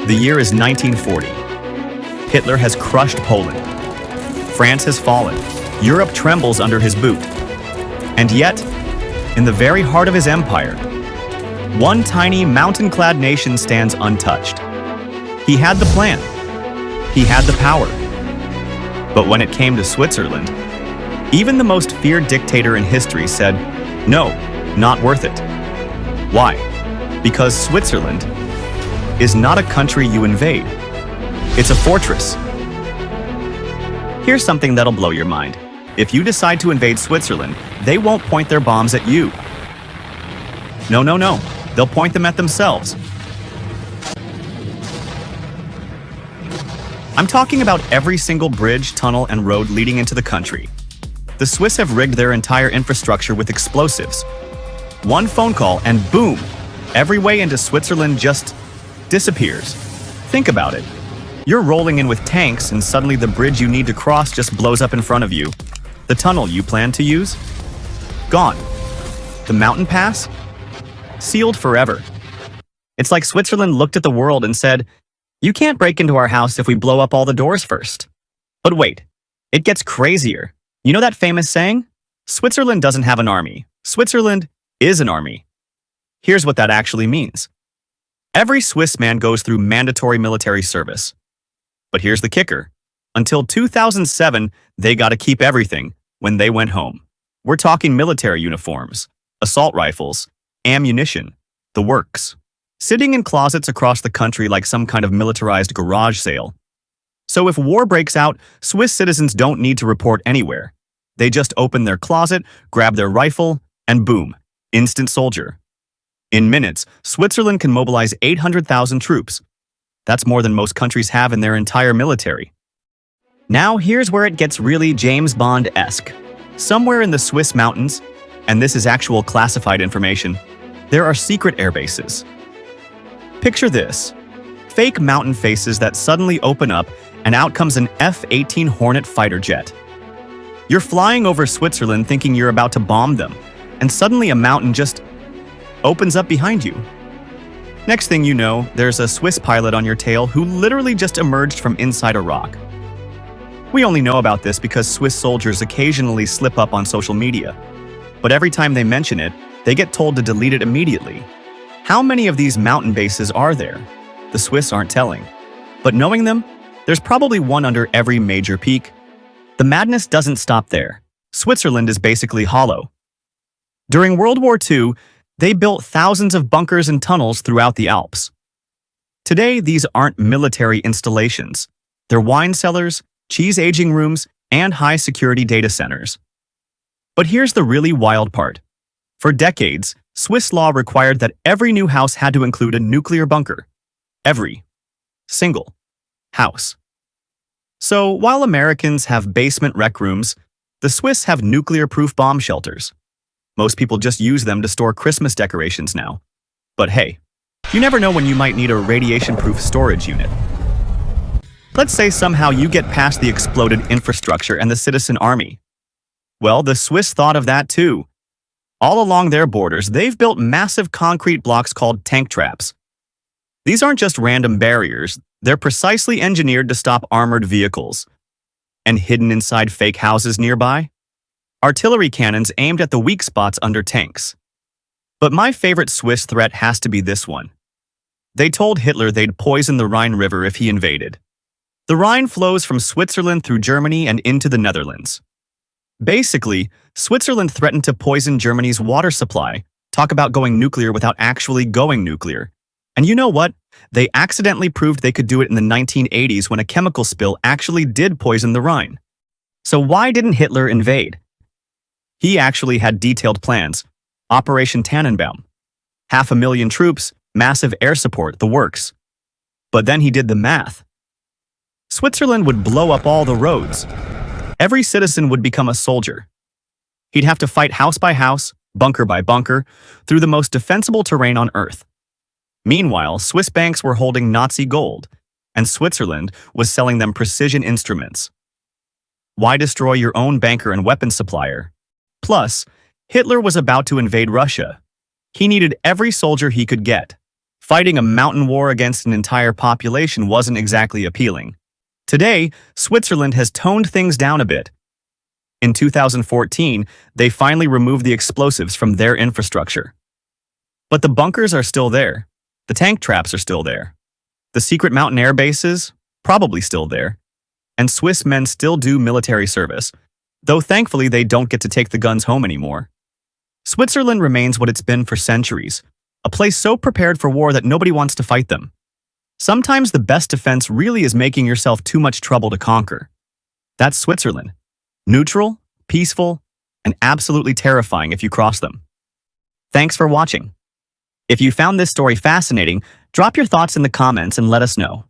The year is 1940. Hitler has crushed Poland. France has fallen. Europe trembles under his boot. And yet, in the very heart of his empire, one tiny mountain-clad nation stands untouched. He had the plan. He had the power. But when it came to Switzerland, even the most feared dictator in history said, no, not worth it. Why? Because Switzerland is not a country you invade. It's a fortress. Here's something that'll blow your mind. If you decide to invade Switzerland, they won't point their bombs at you. No. They'll point them at themselves. I'm talking about every single bridge, tunnel, and road leading into the country. The Swiss have rigged their entire infrastructure with explosives. One phone call and boom, every way into Switzerland just disappears. Think about it. You're rolling in with tanks and suddenly the bridge you need to cross just blows up in front of you. The tunnel you plan to use? Gone. The mountain pass? Sealed forever. It's like Switzerland looked at the world and said, you can't break into our house if we blow up all the doors first. But wait, it gets crazier. You know that famous saying? Switzerland doesn't have an army. Switzerland is an army. Here's what that actually means. Every Swiss man goes through mandatory military service. But here's the kicker. Until 2007, they got to keep everything when they went home. We're talking military uniforms, assault rifles, ammunition, the works. Sitting in closets across the country like some kind of militarized garage sale. So if war breaks out, Swiss citizens don't need to report anywhere. They just open their closet, grab their rifle, and boom, instant soldier. In minutes, Switzerland can mobilize 800,000 troops. That's more than most countries have in their entire military. Now here's where it gets really James Bond-esque. Somewhere in the Swiss mountains, and this is actual classified information, there are secret airbases. Picture this. Fake mountain faces that suddenly open up and out comes an F-18 Hornet fighter jet. You're flying over Switzerland thinking you're about to bomb them, and suddenly a mountain just opens up behind you. Next thing you know, there's a Swiss pilot on your tail who literally just emerged from inside a rock. We only know about this because Swiss soldiers occasionally slip up on social media. But every time they mention it, they get told to delete it immediately. How many of these mountain bases are there? The Swiss aren't telling. But knowing them, there's probably one under every major peak. The madness doesn't stop there. Switzerland is basically hollow. During World War II, they built thousands of bunkers and tunnels throughout the Alps. Today, these aren't military installations. They're wine cellars, cheese aging rooms, and high-security data centers. But here's the really wild part. For decades, Swiss law required that every new house had to include a nuclear bunker. Every single house. So while Americans have basement rec rooms, the Swiss have nuclear-proof bomb shelters. Most people just use them to store Christmas decorations now. But hey, you never know when you might need a radiation-proof storage unit. Let's say somehow you get past the exploded infrastructure and the citizen army. Well, the Swiss thought of that too. All along their borders, they've built massive concrete blocks called tank traps. These aren't just random barriers, they're precisely engineered to stop armored vehicles. And hidden inside fake houses nearby? Artillery cannons aimed at the weak spots under tanks. But my favorite Swiss threat has to be this one. They told Hitler they'd poison the Rhine River if he invaded. The Rhine flows from Switzerland through Germany and into the Netherlands. Basically, Switzerland threatened to poison Germany's water supply. Talk about going nuclear without actually going nuclear. And you know what? They accidentally proved they could do it in the 1980s when a chemical spill actually did poison the Rhine. So why didn't Hitler invade? He actually had detailed plans. Operation Tannenbaum. 500,000 troops, massive air support, the works. But then he did the math. Switzerland would blow up all the roads. Every citizen would become a soldier. He'd have to fight house by house, bunker by bunker, through the most defensible terrain on Earth. Meanwhile, Swiss banks were holding Nazi gold, and Switzerland was selling them precision instruments. Why destroy your own banker and weapons supplier? Plus, Hitler was about to invade Russia. He needed every soldier he could get. Fighting a mountain war against an entire population wasn't exactly appealing. Today, Switzerland has toned things down a bit. In 2014, they finally removed the explosives from their infrastructure. But the bunkers are still there. The tank traps are still there. The secret mountain air bases? Probably still there. And Swiss men still do military service, though thankfully they don't get to take the guns home anymore. Switzerland remains what it's been for centuries, a place so prepared for war that nobody wants to fight them. Sometimes the best defense really is making yourself too much trouble to conquer. That's Switzerland. Neutral, peaceful, and absolutely terrifying if you cross them. Thanks for watching. If you found this story fascinating, drop your thoughts in the comments and let us know.